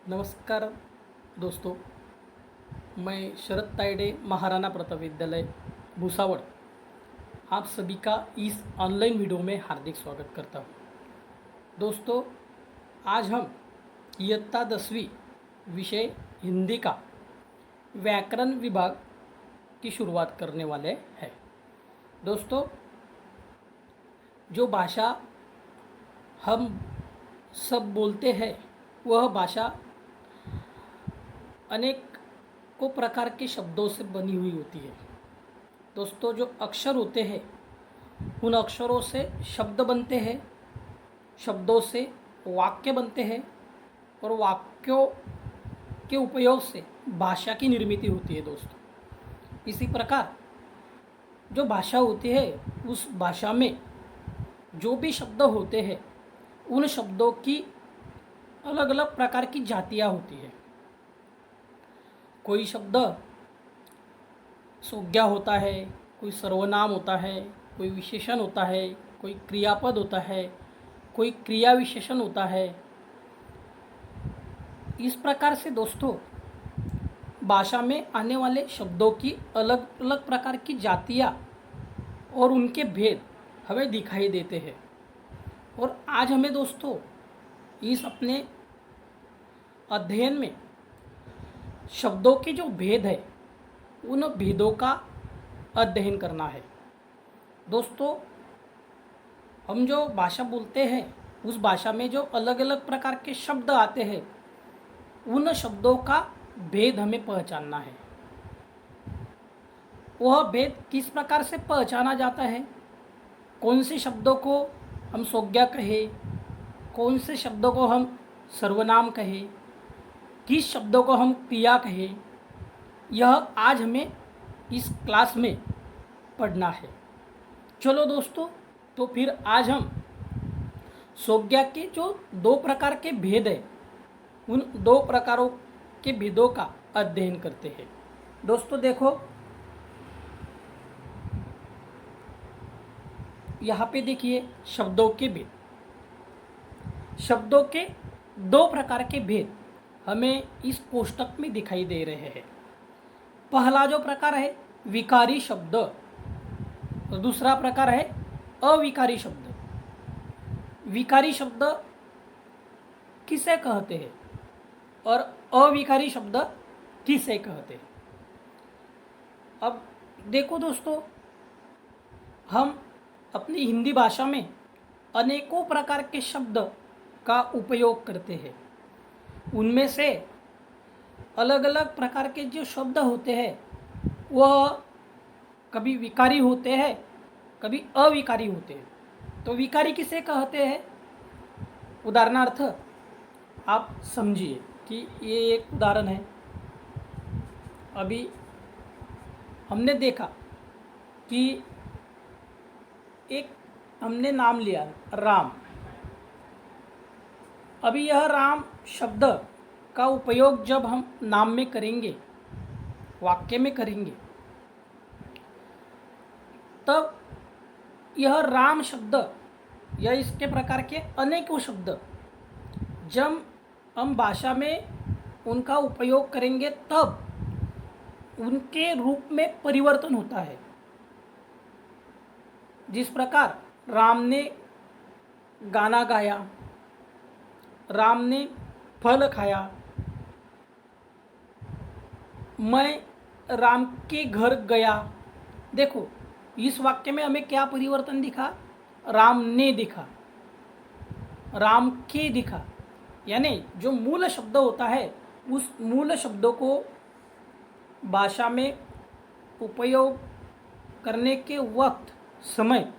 नमस्कार दोस्तों, मैं शरद तायडे महाराणा प्रताप विद्यालय भुसावल आप सभी का इस ऑनलाइन वीडियो में हार्दिक स्वागत करता हूँ। दोस्तों, आज हम इयत्ता 10वीं विषय हिंदी का व्याकरण विभाग की शुरुआत करने वाले हैं। दोस्तों, जो भाषा हम सब बोलते हैं वह भाषा अनेकों प्रकार के शब्दों से बनी हुई होती है। दोस्तों, जो अक्षर होते हैं उन अक्षरों से शब्द बनते हैं, शब्दों से वाक्य बनते हैं और वाक्यों के उपयोग से भाषा की निर्मित होती है। दोस्तों, इसी प्रकार जो भाषा होती है उस भाषा में जो भी शब्द होते हैं उन शब्दों की अलग अलग प्रकार की जातियाँ होती है। कोई शब्द संज्ञा होता है, कोई सर्वनाम होता है, कोई विशेषण होता है, कोई क्रियापद होता है, कोई क्रिया विशेषण होता है। इस प्रकार से दोस्तों भाषा में आने वाले शब्दों की अलग अलग प्रकार की जातियाँ और उनके भेद हमें दिखाई देते हैं। और आज हमें दोस्तों इस अपने अध्ययन में शब्दों के जो भेद है उन भेदों का अध्ययन करना है। दोस्तों, हम जो भाषा बोलते हैं उस भाषा में जो अलग अलग प्रकार के शब्द आते हैं उन शब्दों का भेद हमें पहचानना है। वह भेद किस प्रकार से पहचाना जाता है, कौन से शब्दों को हम संज्ञा कहें, कौन से शब्दों को हम सर्वनाम कहें, किस शब्दों को हम क्रिया कहें, यह आज हमें इस क्लास में पढ़ना है। चलो दोस्तों, तो फिर आज हम संज्ञा के जो दो प्रकार के भेद है उन दो प्रकारों के भेदों का अध्ययन करते हैं। दोस्तों देखो, यहाँ पे देखिए शब्दों के भेद। शब्दों के दो प्रकार के भेद हमें इस कोष्टक में दिखाई दे रहे हैं। पहला जो प्रकार है विकारी शब्द और दूसरा प्रकार है अविकारी शब्द। विकारी शब्द किसे कहते हैं और अविकारी शब्द किसे कहते हैं? अब देखो दोस्तों, हम अपनी हिंदी भाषा में अनेकों प्रकार के शब्द का उपयोग करते हैं। उनमें से अलग अलग प्रकार के जो शब्द होते हैं वह कभी विकारी होते हैं, कभी अविकारी होते हैं। तो विकारी किसे कहते हैं? उदाहरणार्थ आप समझिए कि ये एक उदाहरण है। अभी हमने देखा कि एक हमने नाम लिया राम। अभी यह राम शब्द का उपयोग जब हम नाम में करेंगे, वाक्य में करेंगे, तब यह राम शब्द या इसके प्रकार के अनेकों शब्द जब हम भाषा में उनका उपयोग करेंगे तब उनके रूप में परिवर्तन होता है। जिस प्रकार राम ने गाना गाया, राम ने फल खाया, मैं राम के घर गया। देखो, इस वाक्य में हमें क्या परिवर्तन दिखा? राम ने दिखा, राम के दिखा। यानी जो मूल शब्द होता है उस मूल शब्दों को भाषा में उपयोग करने के वक्त समय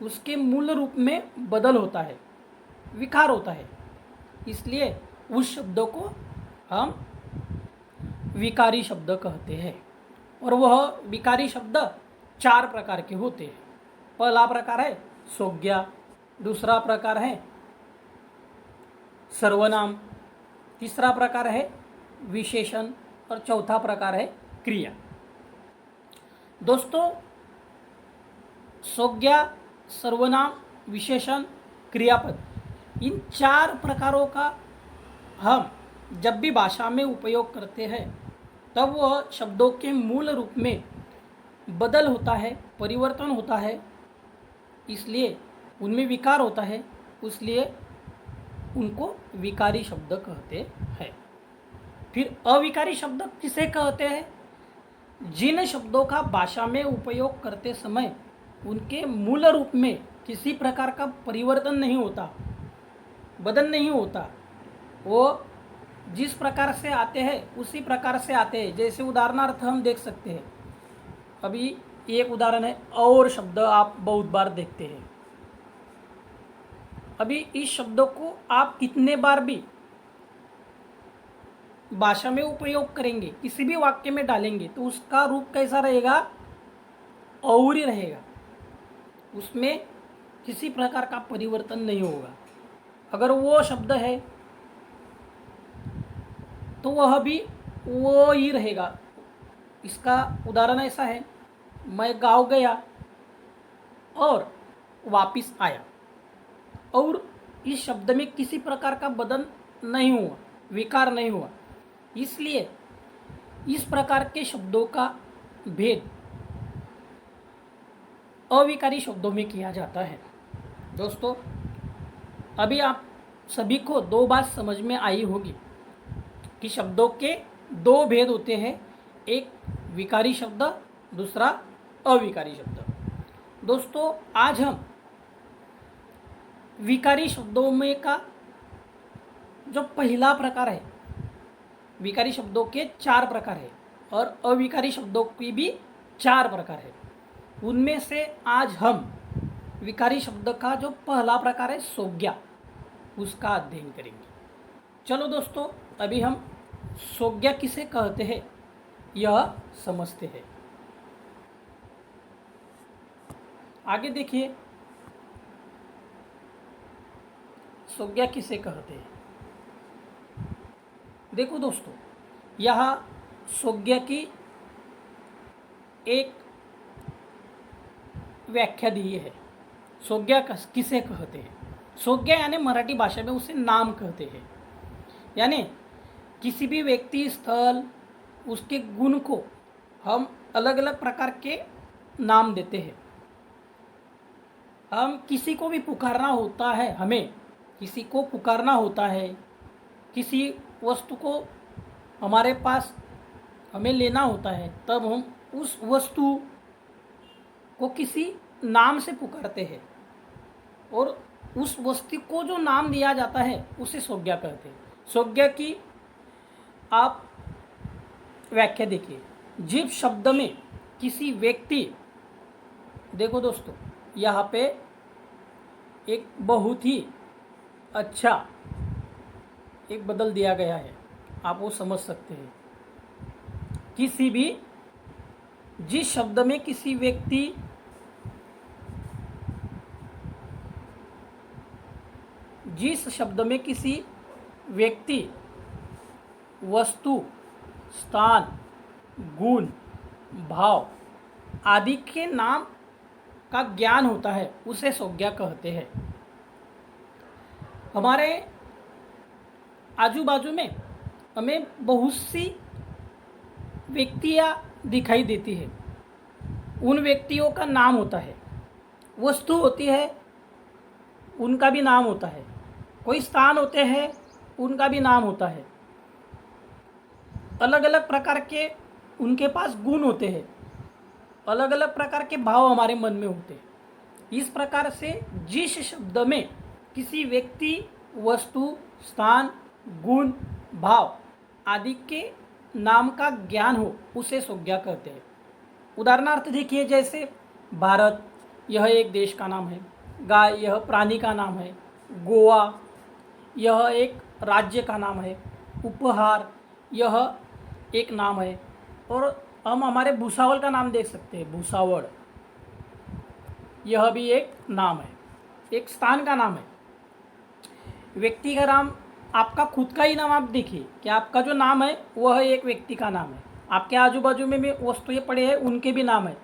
उसके मूल रूप में बदल होता है, विकार होता है। इसलिए उस शब्दों को हम विकारी शब्द कहते हैं। और वह विकारी शब्द चार प्रकार के होते हैं। पहला प्रकार है संज्ञा, दूसरा प्रकार है सर्वनाम, तीसरा प्रकार है विशेषण और चौथा प्रकार है क्रिया। दोस्तों, संज्ञा, सर्वनाम, विशेषण, क्रियापद, इन चार प्रकारों का हम जब भी भाषा में उपयोग करते हैं तब वह शब्दों के मूल रूप में बदल होता है, परिवर्तन होता है, इसलिए उनमें विकार होता है, इसलिए उनको विकारी शब्द कहते हैं। फिर अविकारी शब्द किसे कहते हैं? जिन शब्दों का भाषा में उपयोग करते समय उनके मूल रूप में किसी प्रकार का परिवर्तन नहीं होता, बदल नहीं होता, वो जिस प्रकार से आते हैं उसी प्रकार से आते हैं। जैसे उदाहरणार्थ हम देख सकते हैं, अभी एक उदाहरण है, और शब्द आप बहुत बार देखते हैं। अभी इस शब्द को आप कितने बार भी भाषा में उपयोग करेंगे, किसी भी वाक्य में डालेंगे, तो उसका रूप कैसा रहेगा? और ही रहेगा, उसमें किसी प्रकार का परिवर्तन नहीं होगा। अगर वो शब्द है तो वह भी वो ही रहेगा। इसका उदाहरण ऐसा है, मैं गाँव गया और वापिस आया, और इस शब्द में किसी प्रकार का बदल नहीं हुआ, विकार नहीं हुआ, इसलिए इस प्रकार के शब्दों का भेद अविकारी शब्दों में किया जाता है। दोस्तों, अभी आप सभी को दो बात समझ में आई होगी कि शब्दों के दो भेद होते हैं, एक विकारी शब्द, दूसरा अविकारी शब्द। दोस्तों, आज हम विकारी शब्दों में का जो पहला प्रकार है, विकारी शब्दों के 4 प्रकार है और अविकारी शब्दों की भी 4 प्रकार है। उनमें से आज हम विकारी शब्द का जो पहला प्रकार है संज्ञा, उसका अध्ययन करेंगे। चलो दोस्तों, अभी हम संज्ञा किसे कहते हैं यह समझते हैं। आगे देखिए, संज्ञा किसे कहते हैं। देखो दोस्तों, यहाँ संज्ञा की एक व्याख्या दी है। संज्ञा किसे कहते हैं? संज्ञा यानी मराठी भाषा में उसे नाम कहते हैं, यानी किसी भी व्यक्ति, स्थल, उसके गुण को हम अलग अलग प्रकार के नाम देते हैं। हम किसी को भी पुकारना होता है, हमें किसी को पुकारना होता है, किसी वस्तु को हमारे पास हमें लेना होता है, तब हम उस वस्तु को किसी नाम से पुकारते हैं, और उस वस्तु को जो नाम दिया जाता है उसे संज्ञा कहते हैं। संज्ञा की आप व्याख्या देखिए। जिस शब्द में किसी व्यक्ति, देखो दोस्तों, यहाँ पे एक बहुत ही अच्छा एक बदल दिया गया है, आप वो समझ सकते हैं। किसी भी, जिस शब्द में किसी व्यक्ति, जिस शब्द में किसी व्यक्ति, वस्तु, स्थान, गुण, भाव आदि के नाम का ज्ञान होता है उसे संज्ञा कहते हैं। हमारे आजू बाजू में हमें बहुत सी व्यक्तियाँ दिखाई देती है, उन व्यक्तियों का नाम होता है। वस्तु होती है, उनका भी नाम होता है। कोई स्थान होते हैं, उनका भी नाम होता है। अलग अलग प्रकार के उनके पास गुण होते हैं, अलग अलग प्रकार के भाव हमारे मन में होते हैं। इस प्रकार से जिस शब्द में किसी व्यक्ति, वस्तु, स्थान, गुण, भाव आदि के नाम का ज्ञान हो उसे संज्ञा कहते हैं। उदाहरणार्थ देखिए, जैसे भारत, यह एक देश का नाम है। गाय, यह प्राणी का नाम है। गोवा, यह एक राज्य का नाम है। उपहार, यह एक नाम है। और हम हमारे भूसावल का नाम देख सकते हैं, भूसावल, यह भी एक नाम है, एक स्थान का नाम है। व्यक्ति का नाम, आपका खुद का ही नाम आप देखिए कि आपका जो नाम है वह एक व्यक्ति का नाम है। आपके आजू बाजू में भी वस्तुएं पड़े हैं, उनके भी नाम है।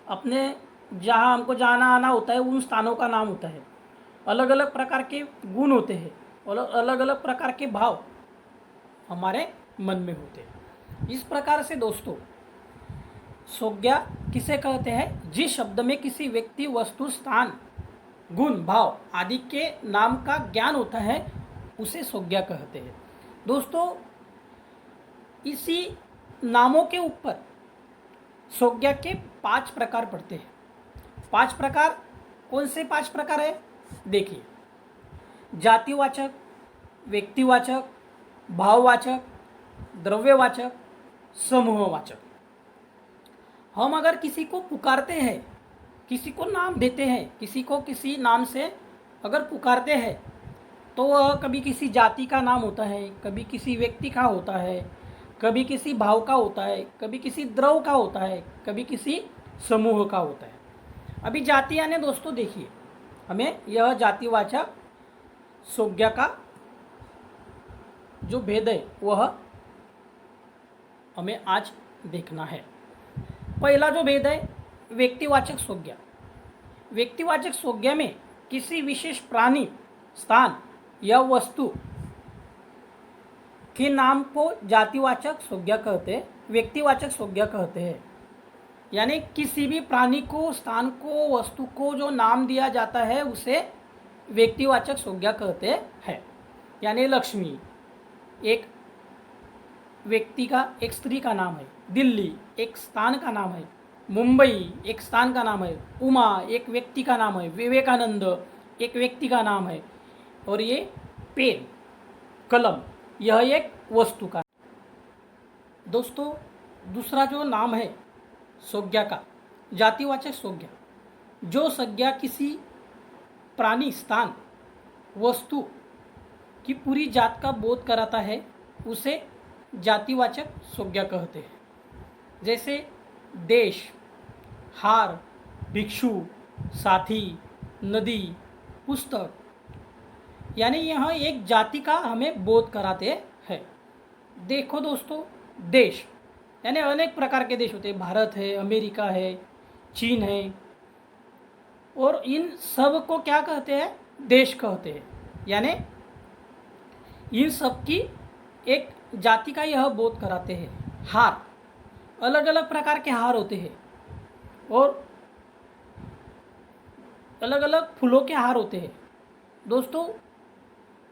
अपने जहाँ हमको जाना आना होता है उन स्थानों का नाम होता है। अलग अलग प्रकार के गुण होते हैं और अलग अलग प्रकार के भाव हमारे मन में होते हैं। इस प्रकार से दोस्तों संज्ञा किसे कहते हैं? जिस शब्द में किसी व्यक्ति, वस्तु, स्थान, गुण, भाव आदि के नाम का ज्ञान होता है उसे संज्ञा कहते हैं। दोस्तों इसी नामों के ऊपर संज्ञा के 5 प्रकार पड़ते हैं। 5 प्रकार कौन से 5 प्रकार है? देखिए, जातिवाचक, व्यक्तिवाचक, भाववाचक, द्रव्यवाचक, समूहवाचक। हम अगर किसी को पुकारते हैं, किसी को नाम देते हैं, किसी को किसी नाम से अगर पुकारते हैं तो वह कभी किसी जाति का नाम होता है, कभी किसी व्यक्ति का होता है, कभी किसी भाव का होता है, कभी किसी द्रव का होता है, कभी किसी समूह का होता है। अभी जाति यानी दोस्तों देखिए, हमें यह जातिवाचक संज्ञा का जो भेद है वह हमें आज देखना है। पहला जो भेद है व्यक्तिवाचक संज्ञा। व्यक्तिवाचक संज्ञा में किसी विशेष प्राणी, स्थान या वस्तु के नाम को जातिवाचक संज्ञा कहते हैं, व्यक्तिवाचक संज्ञा कहते हैं। यानी किसी भी प्राणी को, स्थान को, वस्तु को जो नाम दिया जाता है उसे व्यक्तिवाचक संज्ञा कहते हैं। यानी लक्ष्मी एक व्यक्ति का, एक स्त्री का नाम है, दिल्ली एक स्थान का नाम है, मुंबई एक स्थान का नाम है, उमा एक व्यक्ति का नाम है, विवेकानंद एक व्यक्ति का नाम है, और ये पेन, कलम यह एक वस्तु का। दोस्तों दूसरा जो नाम है संज्ञा का, जातिवाचक संज्ञा, जो संज्ञा किसी प्राणी, स्थान, वस्तु की पूरी जात का बोध कराता है उसे जातिवाचक संज्ञा कहते हैं। जैसे देश, हार, भिक्षु, साथी, नदी, पुस्तक, यानी यह एक जाति का हमें बोध कराते हैं। देखो दोस्तों, देश यानी अनेक प्रकार के देश होते हैं, भारत है, अमेरिका है, चीन है, और इन सब को क्या कहते हैं? देश कहते हैं। यानी इन सब की एक जाति का यह बोध कराते हैं। हार, अलग अलग प्रकार के हार होते हैं और अलग अलग फूलों के हार होते हैं। दोस्तों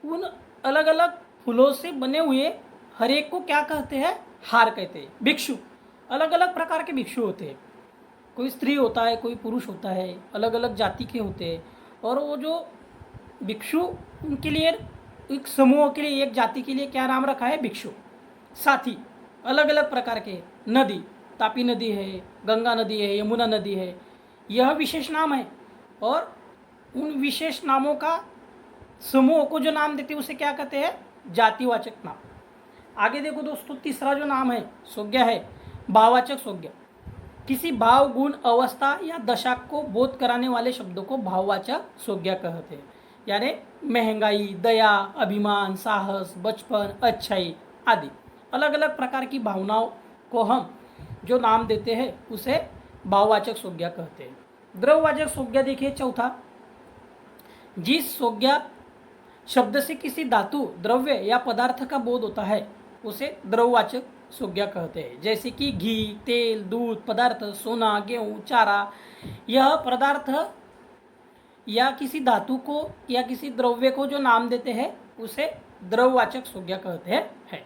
उन अलग अलग फूलों से बने हुए हर एक को क्या कहते हैं? हार कहते हैं। भिक्षु, अलग अलग प्रकार के भिक्षु होते हैं, कोई स्त्री होता है, कोई पुरुष होता है, अलग अलग जाति के होते हैं। और वो जो भिक्षु, उनके लिए एक समूह के लिए, एक जाति के लिए क्या नाम रखा है? भिक्षु। साथी, अलग अलग प्रकार के, नदी, तापी नदी है, गंगा नदी है, यमुना नदी है, यह विशेष नाम है। और उन विशेष नामों का समूह को जो नाम देते हैं उसे क्या कहते हैं? जातिवाचक नाम। आगे देखो दोस्तों, तीसरा जो नाम है संज्ञा है भाववाचक संज्ञा। किसी भाव, गुण, अवस्था या दशा को बोध कराने वाले शब्दों को भाववाचक संज्ञा कहते हैं। यानी महंगाई, दया, अभिमान, साहस, बचपन, अच्छाई आदि अलग अलग प्रकार की भावनाओं को हम जो नाम देते हैं उसे भाववाचक संज्ञा कहते हैं। द्रव्यवाचक संज्ञा देखिए चौथा, जिस संज्ञा शब्द से किसी धातु, द्रव्य या पदार्थ का बोध होता है उसे द्रव्यवाचक संज्ञा कहते हैं। जैसे कि घी, तेल, दूध, पदार्थ, सोना, गेहूँ, चारा, यह पदार्थ या किसी धातु को या किसी द्रव्य को जो नाम देते हैं उसे द्रव्यवाचक संज्ञा कहते हैं।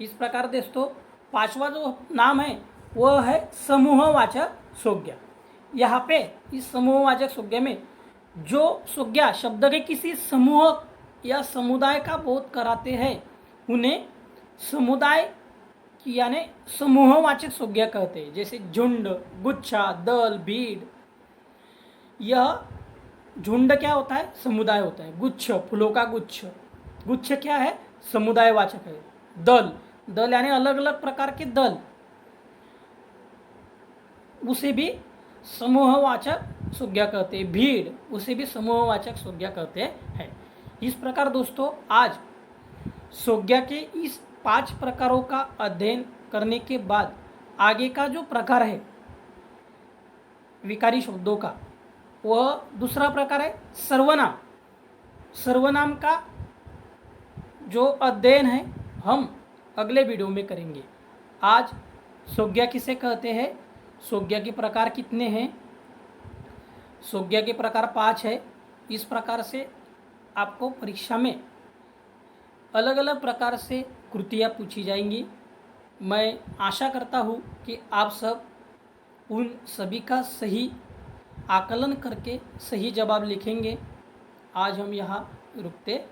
इस प्रकार दोस्तों पांचवा जो नाम है वह है समूहवाचक संज्ञा। यहाँ पे इस समूहवाचक संज्ञा में जो संज्ञा शब्द के किसी समूह या समुदाय का बोध कराते हैं उन्हें समुदाय यानी समूहवाचक संज्ञा कहते हैं। जैसे झुंड, गुच्छा, दल, भीड़। यह झुंड क्या होता है? समुदाय होता है। गुच्छ, फूलों का गुच्छ, गुच्छ क्या है? समुदायवाचक है। दल, दल यानी अलग अलग प्रकार के दल, उसे भी समूहवाचक संज्ञा कहते हैं। भीड़, उसे भी समूहवाचक संज्ञा कहते हैं। इस प्रकार दोस्तों आज संज्ञा के इस 5 प्रकारों का अध्ययन करने के बाद आगे का जो प्रकार है विकारी शब्दों का, वह दूसरा प्रकार है सर्वनाम। सर्वनाम का जो अध्ययन है हम अगले वीडियो में करेंगे। आज संज्ञा किसे कहते हैं, संज्ञा के प्रकार कितने हैं, संज्ञा के प्रकार 5 है। इस प्रकार से आपको परीक्षा में अलग अलग प्रकार से कृतियाँ पूछी जाएंगी। मैं आशा करता हूँ कि आप सब उन सभी का सही आकलन करके सही जवाब लिखेंगे। आज हम यहाँ रुकते